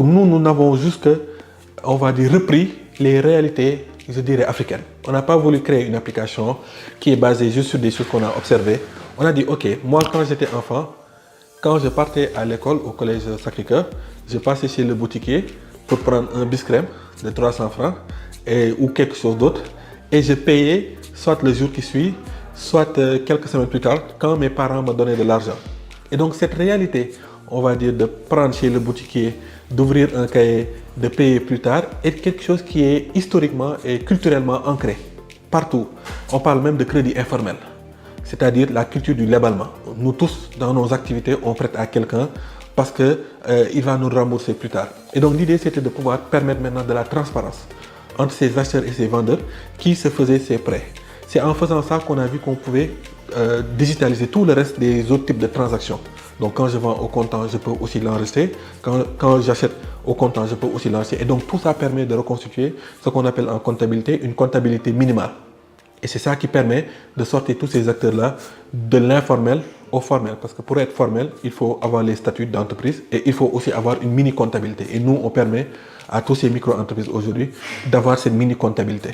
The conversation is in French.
nous n'avons juste que, on va dire, repris les réalités, je dirais, africaines. On n'a pas voulu créer une application qui est basée juste sur des choses qu'on a observées. On a dit, ok, moi quand j'étais enfant, quand je partais à l'école, au collège Sacré-Cœur, je passais chez le boutiquier pour prendre un biscrème de 300 francs ou quelque chose d'autre. Et je payais soit le jour qui suit, soit quelques semaines plus tard, quand mes parents me donnaient de l'argent. Et donc cette réalité, on va dire, de prendre chez le boutiquier, d'ouvrir un cahier, de payer plus tard, est quelque chose qui est historiquement et culturellement ancré partout. On parle même de crédit informel, c'est-à-dire la culture du lébalement. Nous tous, dans nos activités, on prête à quelqu'un parce qu'il va nous rembourser plus tard. Et donc l'idée, c'était de pouvoir permettre maintenant de la transparence entre ces acheteurs et ces vendeurs qui se faisaient ces prêts. C'est en faisant ça qu'on a vu qu'on pouvait digitaliser tout le reste des autres types de transactions. Donc quand je vends au comptant, je peux aussi l'enregistrer. Quand j'achète au comptant, je peux aussi l'enregistrer. Et donc tout ça permet de reconstituer ce qu'on appelle en comptabilité une comptabilité minimale. Et c'est ça qui permet de sortir tous ces acteurs-là de l'informel au formel. Parce que pour être formel, il faut avoir les statuts d'entreprise et il faut aussi avoir une mini-comptabilité. Et nous, on permet à tous ces micro-entreprises aujourd'hui d'avoir cette mini-comptabilité.